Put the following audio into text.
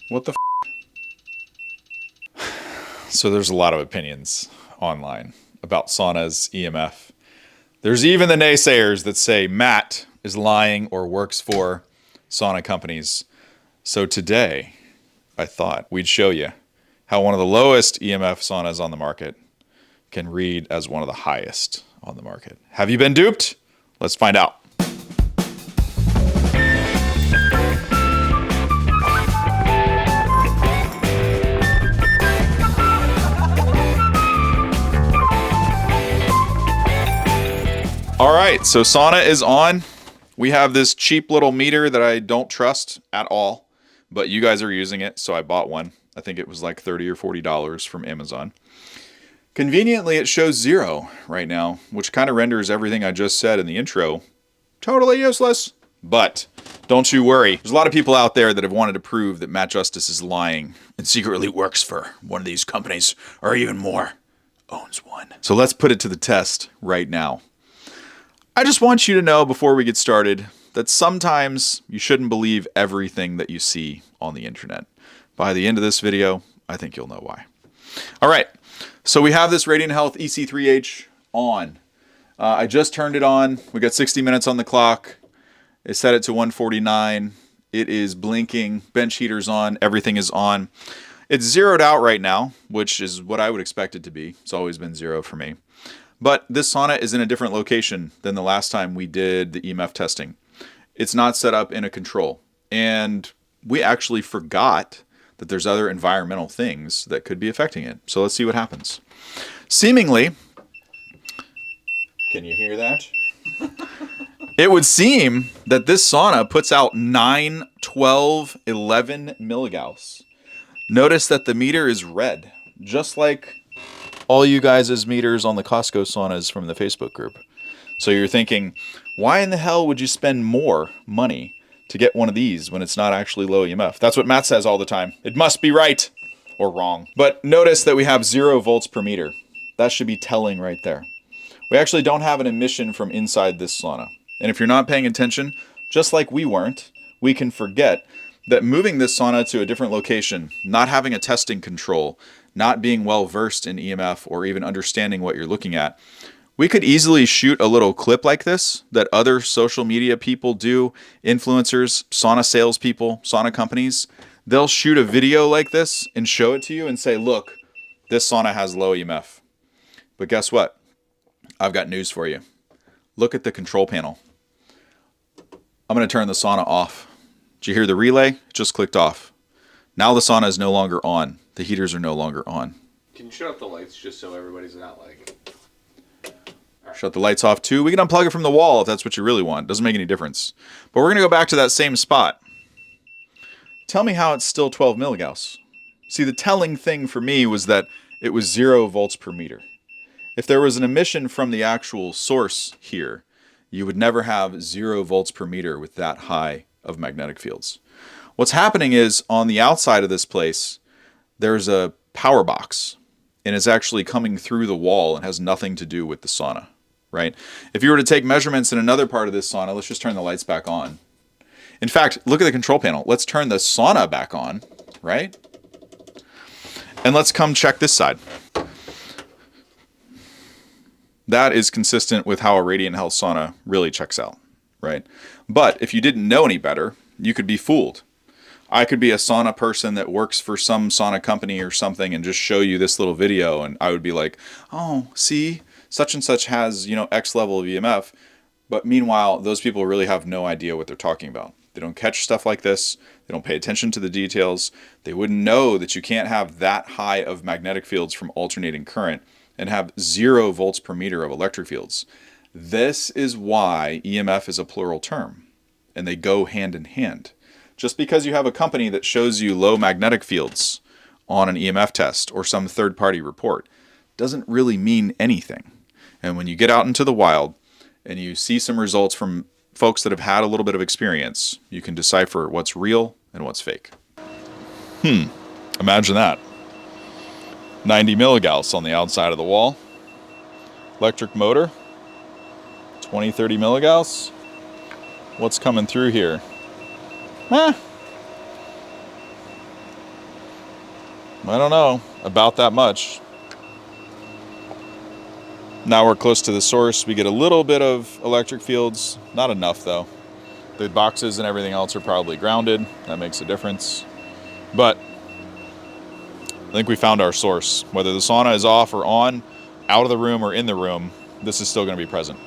What the So there's a lot of opinions online about saunas, EMF. There's even the naysayers that say Matt is lying or works for sauna companies. So today, I thought we'd show you how one of the lowest EMF saunas on the market can read as one of the highest on the market. Have you been duped? Let's find out. All right, so sauna is on. We have this cheap little meter that I don't trust at all, but you guys are using it, so I bought one. I think it was like $30 or $40 from Amazon. Conveniently, it shows 0 right now, which kind of renders everything I just said in the intro totally useless. But don't you worry. There's a lot of people out there that have wanted to prove that Matt Justice is lying and secretly works for one of these companies, or even more, owns one. So let's put it to the test right now. I just want you to know before we get started that sometimes you shouldn't believe everything that you see on the internet. By the end of this video, I think you'll know why. All right, so we have this Radiant Health EC3H on. I just turned it on. We got 60 minutes on the clock. I set it to 149. It is blinking. Bench heater's on. Everything is on. It's zeroed out right now, which is what I would expect it to be. It's always been 0 for me. But this sauna is in a different location than the last time we did the EMF testing. It's not set up in a control. And we actually forgot that there's other environmental things that could be affecting it. So let's see what happens. Seemingly, can you hear that? It would seem that this sauna puts out 9, 12, 11 milligauss. Notice that the meter is red, just like all you guys' meters on the Costco saunas from the Facebook group. So you're thinking, why in the hell would you spend more money to get one of these when it's not actually low EMF? That's what Matt says all the time. It must be right or wrong. But notice that we have 0 volts per meter. That should be telling right there. We actually don't have an emission from inside this sauna. And if you're not paying attention, just like we weren't, we can forget that moving this sauna to a different location, not having a testing control, not being well versed in EMF or even understanding what you're looking at, we could easily shoot a little clip like this that other social media people do, influencers, sauna salespeople, sauna companies. They'll shoot a video like this and show it to you and say, look, this sauna has low EMF. But guess what? I've got news for you. Look at the control panel. I'm going to turn the sauna off. Did you hear the relay? It just clicked off. Now the sauna is no longer on. The heaters are no longer on. Can you shut off the lights just so everybody's not like... Shut the lights off too. We can unplug it from the wall if that's what you really want. Doesn't make any difference. But we're going to go back to that same spot. Tell me how it's still 12 milligauss. See, the telling thing for me was that it was 0 volts per meter. If there was an emission from the actual source here, you would never have 0 volts per meter with that high of magnetic fields. What's happening is on the outside of this place, there's a power box, and it's actually coming through the wall and has nothing to do with the sauna, right? If you were to take measurements in another part of this sauna, let's just turn the lights back on. In fact, look at the control panel. Let's turn the sauna back on, right? And let's come check this side. That is consistent with how a Radiant Health sauna really checks out, right? But if you didn't know any better, you could be fooled. I could be a sauna person that works for some sauna company or something and just show you this little video, and I would be like, oh, see, such and such has, X level of EMF. But meanwhile, those people really have no idea what they're talking about. They don't catch stuff like this. They don't pay attention to the details. They wouldn't know that you can't have that high of magnetic fields from alternating current and have 0 volts per meter of electric fields. This is why EMF is a plural term, and they go hand in hand. Just because you have a company that shows you low magnetic fields on an EMF test or some third-party report doesn't really mean anything. And when you get out into the wild and you see some results from folks that have had a little bit of experience, you can decipher what's real and what's fake. Imagine that. 90 milligauss on the outside of the wall. Electric motor. 20, 30 milligauss. What's coming through here? I don't know, about that much. Now we're close to the source. We get a little bit of electric fields. Not enough, though. The boxes and everything else are probably grounded. That makes a difference. But I think we found our source. Whether the sauna is off or on, out of the room or in the room, this is still going to be present.